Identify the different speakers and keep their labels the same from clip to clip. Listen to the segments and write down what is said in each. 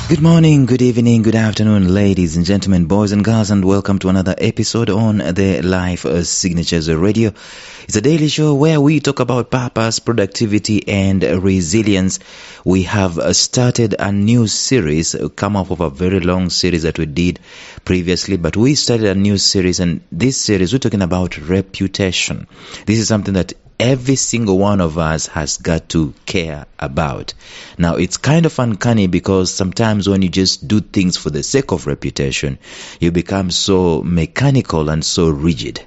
Speaker 1: Good morning, good evening, good afternoon, ladies and gentlemen, boys and girls, and welcome to another episode on the Life Signatures Radio. It's a daily show where we talk about purpose, productivity, and resilience. We have started a new series, come up with a very long series that we did previously, but we started a new series, and this series we're talking about reputation. This is something that every single one of us has got to care about. Now, it's kind of uncanny because sometimes when you just do things for the sake of reputation, you become so mechanical and so rigid.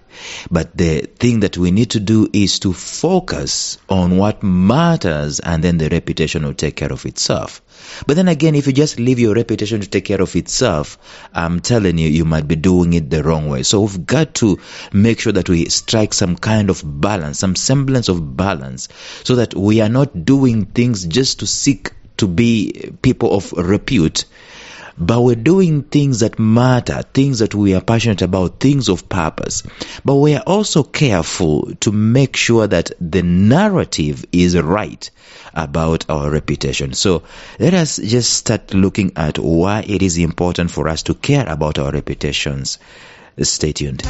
Speaker 1: But the thing that we need to do is to focus on what matters, and then the reputation will take care of itself. But then again, if you just leave your reputation to take care of itself, I'm telling you, you might be doing it the wrong way. So we've got to make sure that we strike some kind of balance, some semblance of balance, so that we are not doing things just to seek to be people of repute, but we're doing things that matter, things that we are passionate about, things of purpose. But we are also careful to make sure that the narrative is right about our reputation. So let us just start looking at why it is important for us to care about our reputations. Stay tuned.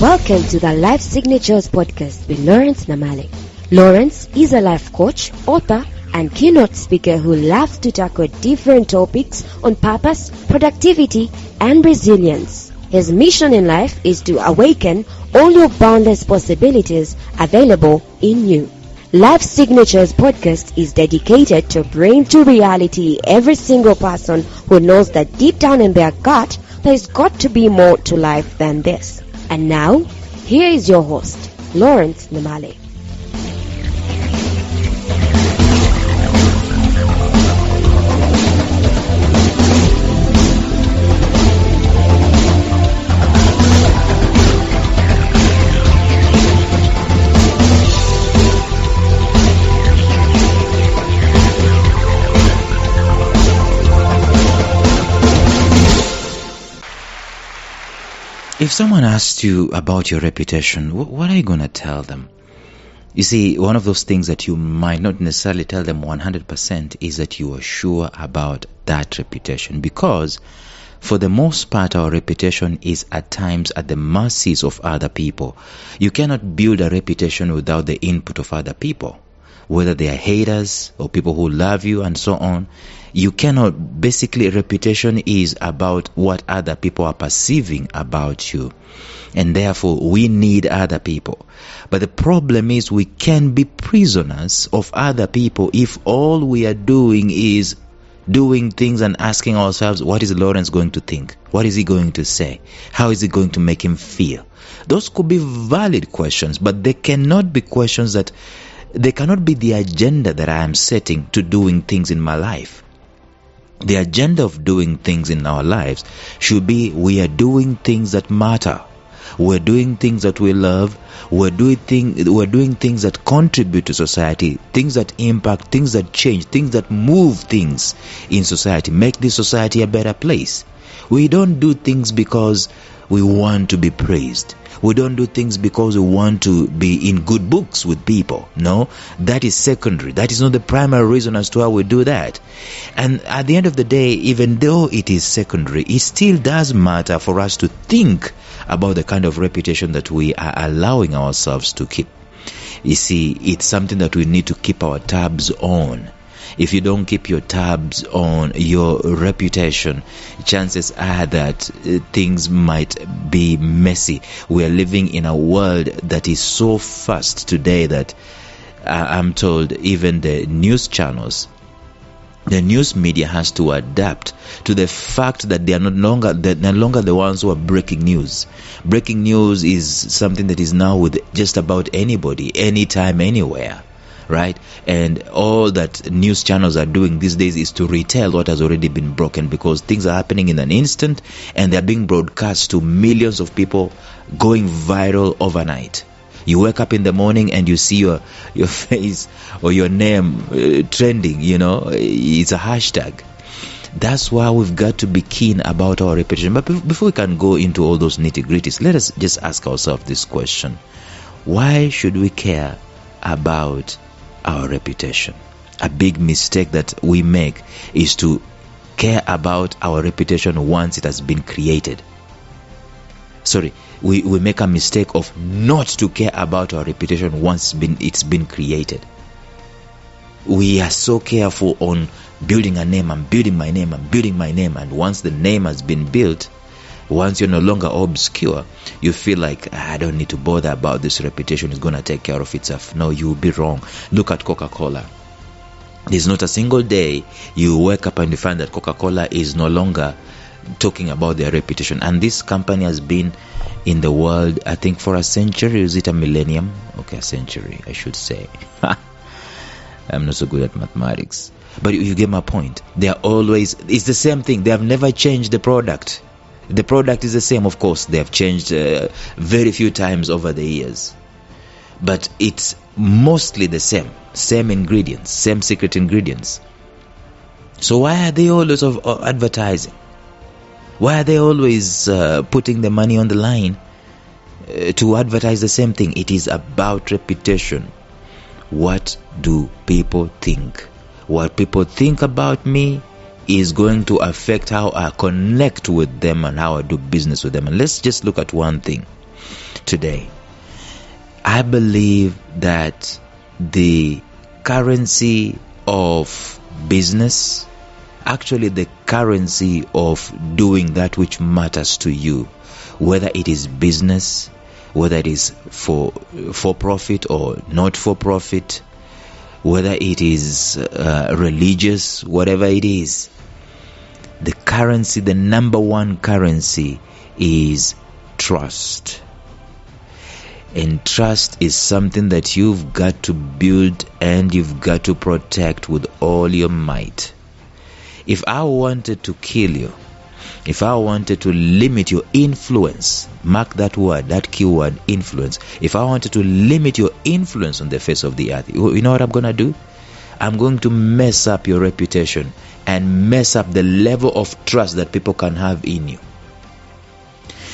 Speaker 2: Welcome to the Life Signatures podcast with Lawrence Namale. Lawrence is a life coach, author, and keynote speaker who loves to tackle different topics on purpose, productivity, and resilience. His mission in life is to awaken all your boundless possibilities available in you. Life Signatures podcast is dedicated to bring to reality every single person who knows that deep down in their gut, there's got to be more to life than this. And now, here is your host, Lawrence Namale.
Speaker 1: If someone asks you about your reputation, what are you going to tell them? You see, one of those things that you might not necessarily tell them 100% is that you are sure about that reputation, because for the most part, our reputation is at times at the mercies of other people. You cannot build a reputation without the input of other people, whether they are haters or people who love you and so on. You cannot, basically, reputation is about what other people are perceiving about you. And therefore, we need other people. But the problem is we can be prisoners of other people if all we are doing is doing things and asking ourselves, what is Lawrence going to think? What is he going to say? How is it going to make him feel? Those could be valid questions, but they cannot be questions that, they cannot be the agenda that I am setting to doing things in my life. The agenda of doing things in our lives should be, we are doing things that matter. We're doing things that we love. We're doing things that contribute to society, things that impact, things that change, things that move things in society, make this society a better place. We don't do things because we want to be praised. We don't do things because we want to be in good books with people. No, that is secondary. That is not the primary reason as to why we do that. And at the end of the day, even though it is secondary, it still does matter for us to think about the kind of reputation that we are allowing ourselves to keep. You see, it's something that we need to keep our tabs on. If you don't keep your tabs on your reputation, chances are that things might be messy. We are living in a world that is so fast today that I'm told even the news channels, the news media has to adapt to the fact that they're no longer the ones who are breaking news. Breaking news is something that is now with just about anybody, anytime, anywhere. Right? And all that news channels are doing these days is to retell what has already been broken, because things are happening in an instant and they're being broadcast to millions of people, going viral overnight. You wake up in the morning and you see your face or your name trending, it's a hashtag. That's why we've got to be keen about our reputation. But before we can go into all those nitty-gritties, let us just ask ourselves this question. Why should we care about our reputation? A big mistake that we make is to care about our reputation once it has been created. We make a mistake of not to care about our reputation once it's been created. We are so careful on building a name. I'm building my name. And once the name has been built, once you're no longer obscure, you feel like, I don't need to bother about this reputation. It's going to take care of itself. No, you'll be wrong. Look at Coca-Cola. There's not a single day you wake up and you find that Coca-Cola is no longer talking about their reputation. And this company has been in the world, I think, for a century. Is it a millennium? Okay, a century, I should say. I'm not so good at mathematics. But you get my point. It's the same thing. They have never changed the product. The product is the same, of course. They have changed very few times over the years. But it's mostly the same. Same ingredients, same secret ingredients. So why are they always advertising? Why are they always putting the money on the line to advertise the same thing? It is about reputation. What do people think? What people think about me is going to affect how I connect with them and how I do business with them. And let's just look at one thing today. I believe that the currency of business, actually the currency of doing that which matters to you, whether it is business, whether it is for profit or not for profit, whether it is religious, whatever it is, the currency, the number one currency is trust. And trust is something that you've got to build and you've got to protect with all your might. If I wanted to kill you, if I wanted to limit your influence, mark that word, that keyword, influence. If I wanted to limit your influence on the face of the earth, you know what I'm going to do? I'm going to mess up your reputation and mess up the level of trust that people can have in you.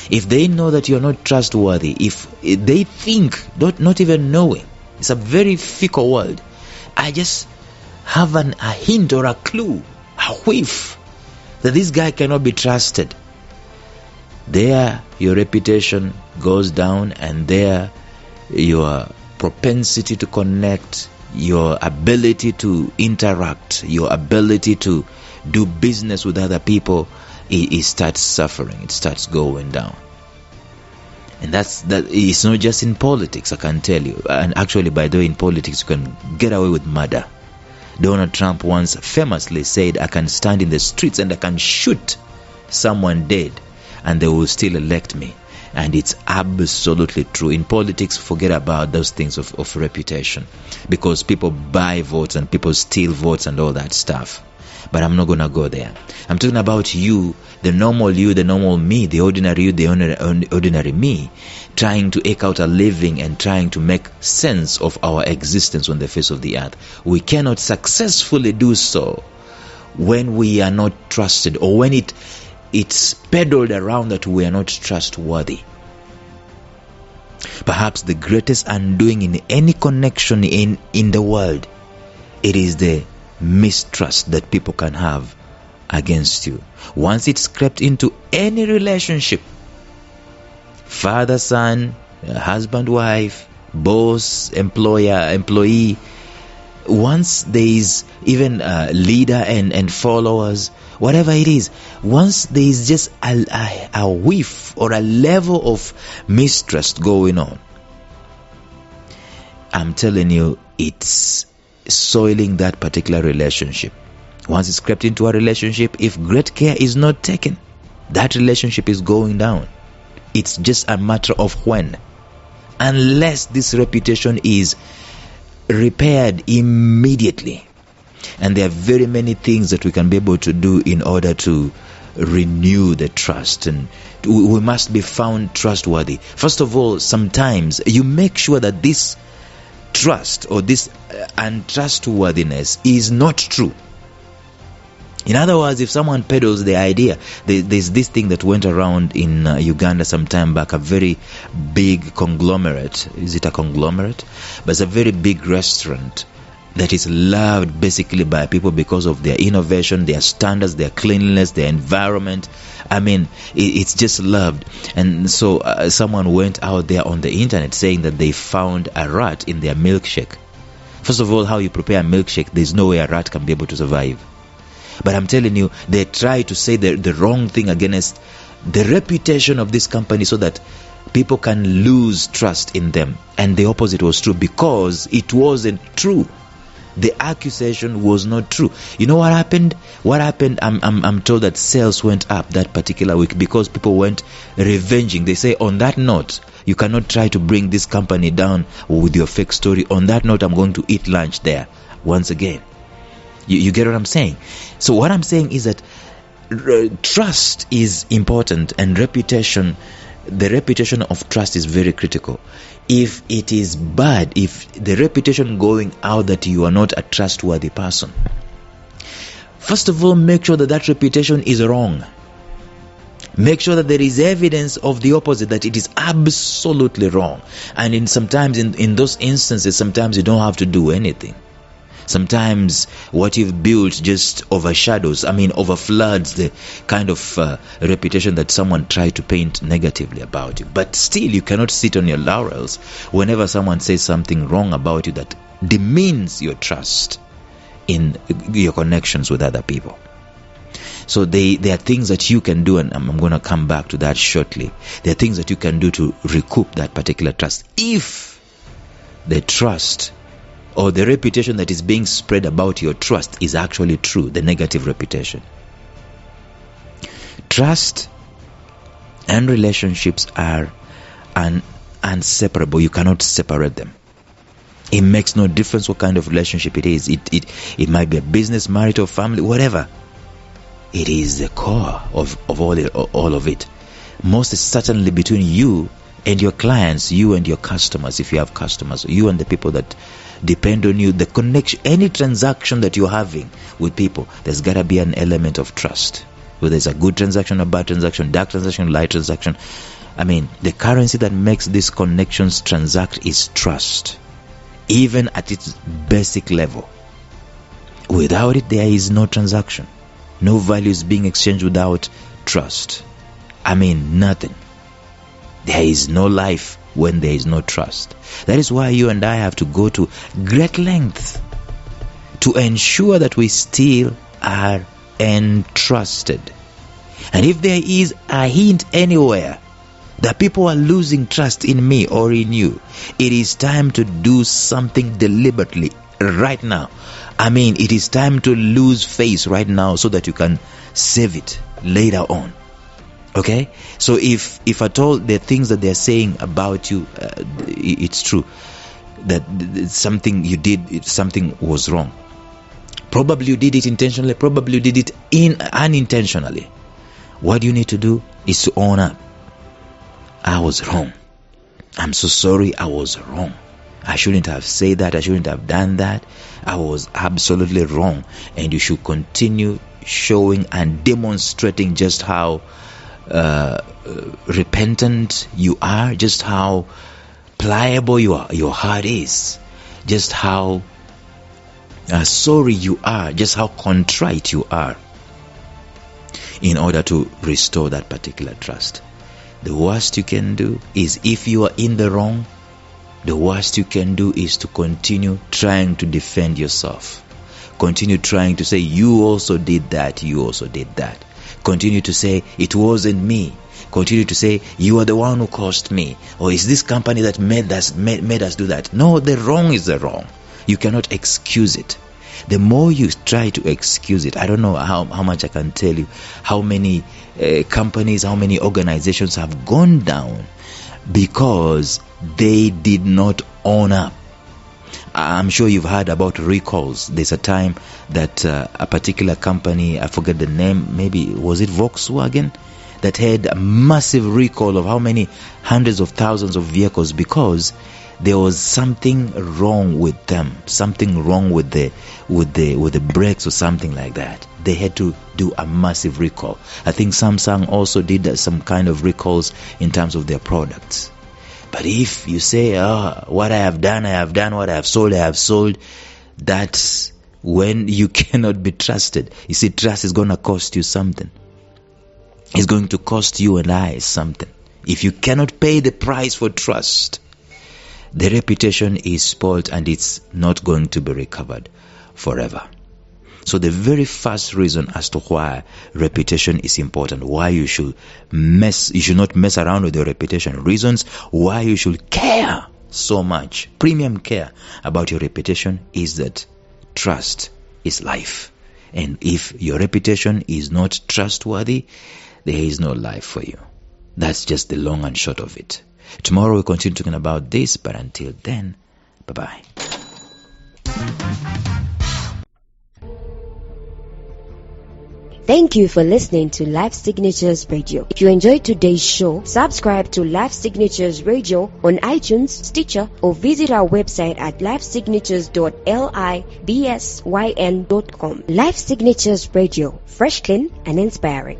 Speaker 1: If they know that you're not trustworthy, if they think, not even knowing, it's a very fickle world. I just have a hint or a clue, a whiff, that this guy cannot be trusted. There, your reputation goes down, and there, your propensity to connect, your ability to interact, your ability to do business with other people, it starts suffering. It starts going down. And that it's not just in politics, I can tell you. And actually, by the way, in politics, you can get away with murder. Donald Trump once famously said, I can stand in the streets and I can shoot someone dead and they will still elect me. And it's absolutely true. In politics, forget about those things of reputation, because people buy votes and people steal votes and all that stuff. But I'm not going to go there. I'm talking about you, the normal me, the ordinary you, the ordinary me, trying to eke out a living and trying to make sense of our existence on the face of the earth. We cannot successfully do so when we are not trusted, or when it's peddled around that we are not trustworthy. Perhaps the greatest undoing in any connection in the world, it is the mistrust that people can have against you. Once it's crept into any relationship, father, son, husband, wife, boss, employer, employee, once there is even leader and followers, whatever it is, once there is just a whiff or a level of mistrust going on, I'm telling you, it's soiling that particular relationship. Once it's crept into a relationship, if great care is not taken, that relationship is going down. It's just a matter of when. Unless this reputation is repaired immediately. And there are very many things that we can be able to do in order to renew the trust, and we must be found trustworthy. First of all, sometimes you make sure that this trust or this untrustworthiness is not true. In other words, if someone peddles the idea, there's this thing that went around in Uganda some time back, a very big conglomerate. Is it a conglomerate? But it's a very big restaurant that is loved basically by people because of their innovation, their standards, their cleanliness, their environment. I mean, it's just loved. And so someone went out there on the internet saying that they found a rat in their milkshake. First of all, how you prepare a milkshake, there's no way a rat can be able to survive. But I'm telling you, they try to say the wrong thing against the reputation of this company so that people can lose trust in them. And the opposite was true, because it wasn't true. The accusation was not true. You know what happened? I'm told that sales went up that particular week because people went revenging. They say, on that note, you cannot try to bring this company down with your fake story. On that note, I'm going to eat lunch there once again. You get what I'm saying? So what I'm saying is that trust is important, and the reputation of trust is very critical. If it is bad, if the reputation going out that you are not a trustworthy person, first of all, make sure that that reputation is wrong. Make sure that there is evidence of the opposite, that it is absolutely wrong. And sometimes in those instances, sometimes you don't have to do anything. Sometimes what you've built just overfloods the kind of reputation that someone tried to paint negatively about you. But still, you cannot sit on your laurels whenever someone says something wrong about you that demeans your trust in your connections with other people. So there are things that you can do, and I'm going to come back to that shortly. There are things that you can do to recoup that particular trust. If the trust or the reputation that is being spread about your trust is actually true, the negative reputation. Trust and relationships are inseparable. You cannot separate them. It makes no difference what kind of relationship it is. It might be a business, marital, family, whatever. It is the core of all of it. Most certainly between you and your clients, you and your customers, if you have customers, you and the people that depend on you, the connection, any transaction that you're having with people, there's got to be an element of trust. Whether it's a good transaction, a bad transaction, dark transaction, light transaction. I mean, the currency that makes these connections transact is trust, even at its basic level. Without it, there is no transaction. No value is being exchanged without trust. I mean, nothing. There is no life when there is no trust. That is why you and I have to go to great lengths to ensure that we still are entrusted. And if there is a hint anywhere that people are losing trust in me or in you, it is time to do something deliberately right now. I mean, it is time to lose face right now so that you can save it later on. Okay? So if at all the things that they're saying about you, it's true, that something you did, something was wrong. Probably you did it intentionally, probably you did it unintentionally. What you need to do is to own up. I was wrong. I'm so sorry, I was wrong. I shouldn't have said that. I shouldn't have done that. I was absolutely wrong. And you should continue showing and demonstrating just how repentant you are, just how pliable your heart is, just how sorry you are, just how contrite you are, in order to restore that particular trust. The worst you can do is, if you are in the wrong, the worst you can do is to continue trying to defend yourself. Continue trying to say, you also did that, you also did that. Continue to say, it wasn't me. Continue to say, you are the one who caused me. Or is this company that made us do that? No, the wrong is the wrong. You cannot excuse it. The more you try to excuse it, I don't know how much I can tell you, how many companies, how many organizations have gone down because they did not own up. I'm sure you've heard about recalls. There's a time that a particular company, I forget the name, maybe was it Volkswagen, that had a massive recall of how many hundreds of thousands of vehicles because there was something wrong with them, something wrong with the brakes or something like that. They had to do a massive recall. I think Samsung also did some kind of recalls in terms of their products. But if you say, what I have done, what I have sold, that's when you cannot be trusted. You see, trust is going to cost you something. It's going to cost you and I something. If you cannot pay the price for trust, the reputation is spoiled and it's not going to be recovered forever. So the very first reason as to why reputation is important, why you should not mess around with your reputation, reasons why you should care so much, premium care about your reputation, is that trust is life. And if your reputation is not trustworthy, there is no life for you. That's just the long and short of it. Tomorrow we'll continue talking about this, but until then, bye-bye.
Speaker 2: Thank you for listening to Life Signatures Radio. If you enjoyed today's show, subscribe to Life Signatures Radio on iTunes, Stitcher, or visit our website at lifesignatures.libsyn.com. Life Signatures Radio, fresh, clean, and inspiring.